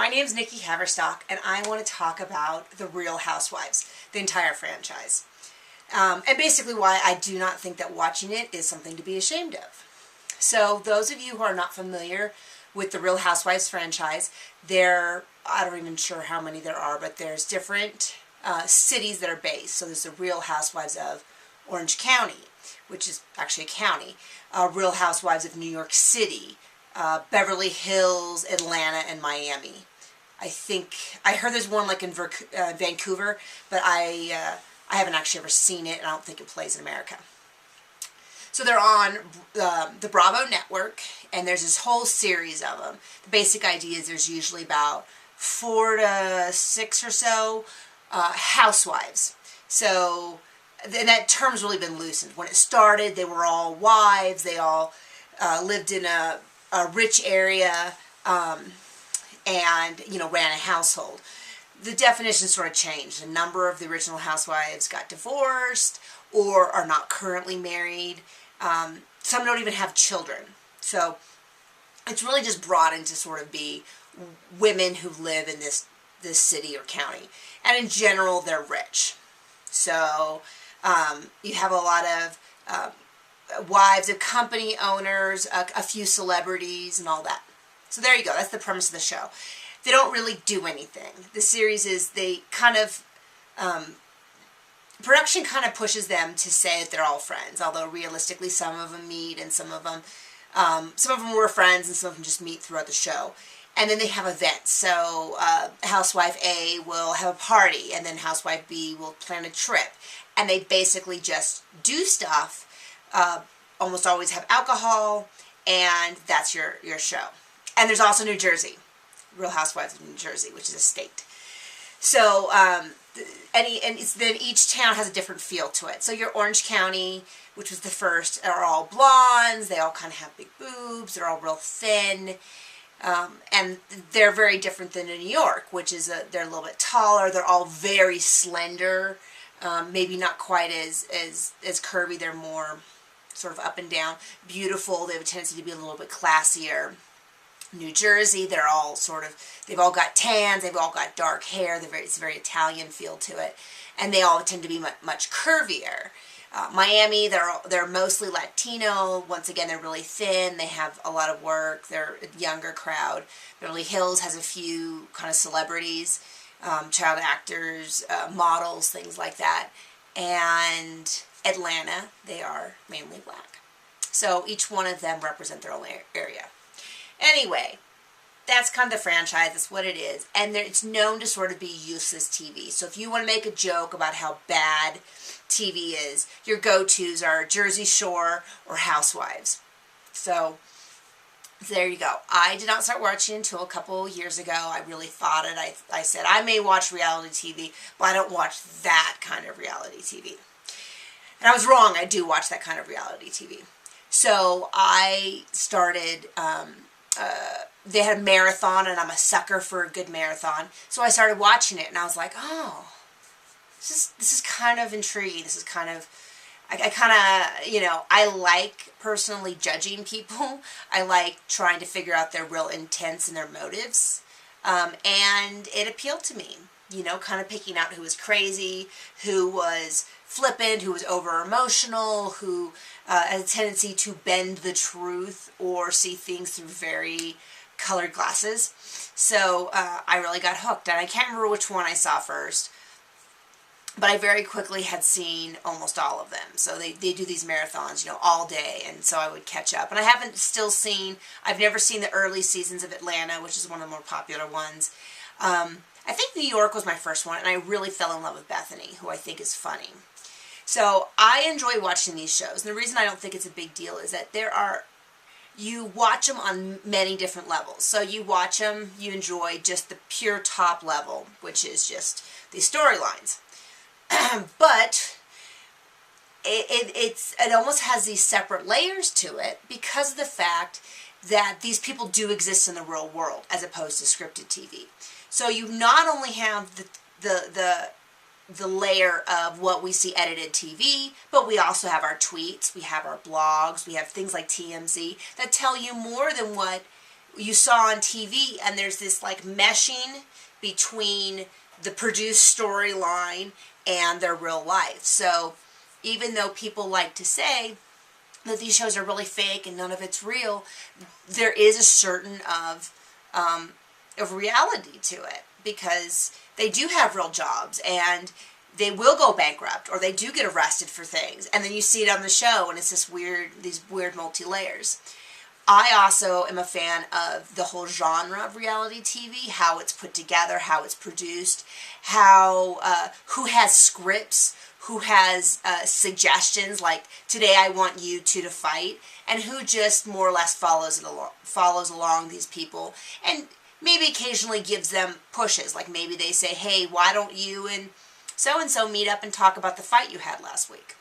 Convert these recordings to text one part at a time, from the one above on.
My name is Nikki Haverstock, and I want to talk about the Real Housewives, the entire franchise. And basically why I do not think that watching it is something to be ashamed of. So those of you who are not familiar with the Real Housewives franchise, I don't even sure how many there are, but there's different cities that are based. So there's the Real Housewives of Orange County, which is actually a county, Real Housewives of New York City, Beverly Hills, Atlanta, and Miami. I heard there's one like in Vancouver, but I haven't actually ever seen it, and I don't think it plays in America. So they're on the Bravo network, and there's this whole series of them. The basic idea is there's usually about 4 to 6 or so housewives. So and that term's really been loosened. When it started, they were all wives. They all lived in a rich area and, ran a household. The definition sort of changed. A number of the original housewives got divorced or are not currently married. Some don't even have children. So it's really just broadened to sort of be women who live in this city or county. And in general, they're rich. So you have a lot of wives of company owners, a few celebrities, and all that. So there you go. That's the premise of the show. They don't really do anything. The series is production kind of pushes them to say that they're all friends, although realistically some of them meet and some of them were friends and some of them just meet throughout the show. And then they have events. So Housewife A will have a party, and then Housewife B will plan a trip. And they basically just do stuff, almost always have alcohol, and that's your show. And there's also New Jersey, Real Housewives of New Jersey, which is a state. So then each town has a different feel to it. So your Orange County, which was the first, are all blondes. They all kind of have big boobs. They're all real thin. And they're very different than in New York, which is they're a little bit taller. They're all very slender. Maybe not quite as curvy. They're more sort of up and down. Beautiful. They have a tendency to be a little bit classier. New Jersey, they've all got tans, they've all got dark hair, it's a very Italian feel to it, and they all tend to be much curvier. Miami, they're mostly Latino. Once again, they're really thin, they have a lot of work, they're a younger crowd. Beverly Hills has a few kind of celebrities, child actors, models, things like that. And Atlanta, they are mainly black. So each one of them represent their own area. Anyway, that's kind of the franchise. That's what it is. And it's known to sort of be useless TV. So if you want to make a joke about how bad TV is, your go-tos are Jersey Shore or Housewives. So there you go. I did not start watching until a couple years ago. I really thought it. I said, I may watch reality TV, but I don't watch that kind of reality TV. And I was wrong. I do watch that kind of reality TV. So I started... they had a marathon, and I'm a sucker for a good marathon. So I started watching it, and I was like, oh, this is kind of intriguing. This is kind of, I like personally judging people. I like trying to figure out their real intents and their motives. And it appealed to me, kind of picking out who was crazy, who was flippant, who was over emotional, who has a tendency to bend the truth or see things through very colored glasses. So I really got hooked, and I can't remember which one I saw first, but I very quickly had seen almost all of them. So they do these marathons, all day, and so I would catch up. And I've never seen the early seasons of Atlanta, which is one of the more popular ones. I think New York was my first one, and I really fell in love with Bethany, who I think is funny. So I enjoy watching these shows. And the reason I don't think it's a big deal is that you watch them on many different levels. So you watch them, you enjoy just the pure top level, which is just these storylines. But it almost has these separate layers to it because of the fact that these people do exist in the real world as opposed to scripted TV. So you not only have the layer of what we see edited TV, but we also have our tweets, we have our blogs, we have things like TMZ that tell you more than what you saw on TV, and there's this like meshing between the produced storyline and their real life. So even though people like to say that these shows are really fake and none of it's real, there is a certain of reality to it, because they do have real jobs and they will go bankrupt, or they do get arrested for things, and then you see it on the show and it's these weird multi-layers. I also am a fan of the whole genre of reality TV, how it's put together, how it's produced, how who has scripts, who has suggestions, like today I want you two to fight, and who just more or less follows along these people, and maybe occasionally gives them pushes, like maybe they say, hey, why don't you and so meet up and talk about the fight you had last week.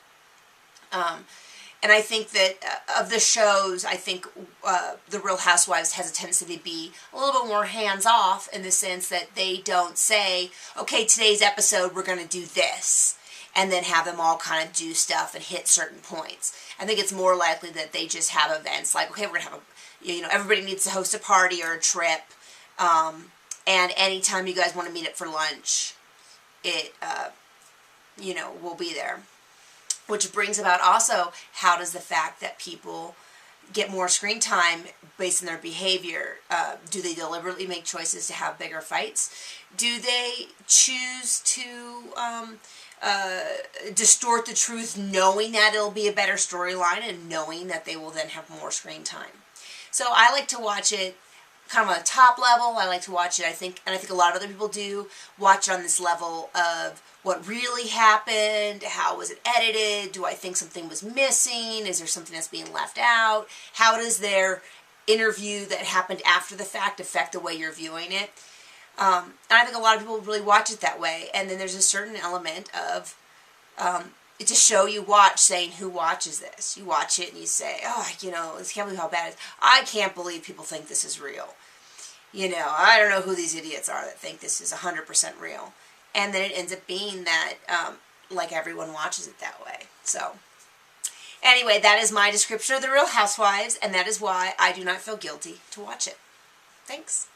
And I think that of the shows, I think the Real Housewives has a tendency to be a little bit more hands-off, in the sense that they don't say, okay, today's episode we're going to do this, and then have them all kind of do stuff and hit certain points. I think it's more likely that they just have events like, okay, we're going to have everybody needs to host a party or a trip, and anytime you guys want to meet up for lunch, it, we'll be there. Which brings about also, how does the fact that people get more screen time based on their behavior, do they deliberately make choices to have bigger fights? Do they choose to distort the truth, knowing that it'll be a better storyline and knowing that they will then have more screen time? So I like to watch it kind of on a top level. I like to watch it, I think a lot of other people do, watch it on this level of what really happened, how was it edited, do I think something was missing, is there something that's being left out, how does their interview that happened after the fact affect the way you're viewing it. And I think a lot of people really watch it that way, and then there's a certain element of it's a show you watch saying, who watches this? You watch it and you say, oh, I can't believe how bad it is. I can't believe people think this is real. I don't know who these idiots are that think this is 100% real. And then it ends up being that, like, everyone watches it that way. So, anyway, that is my description of The Real Housewives, and that is why I do not feel guilty to watch it. Thanks.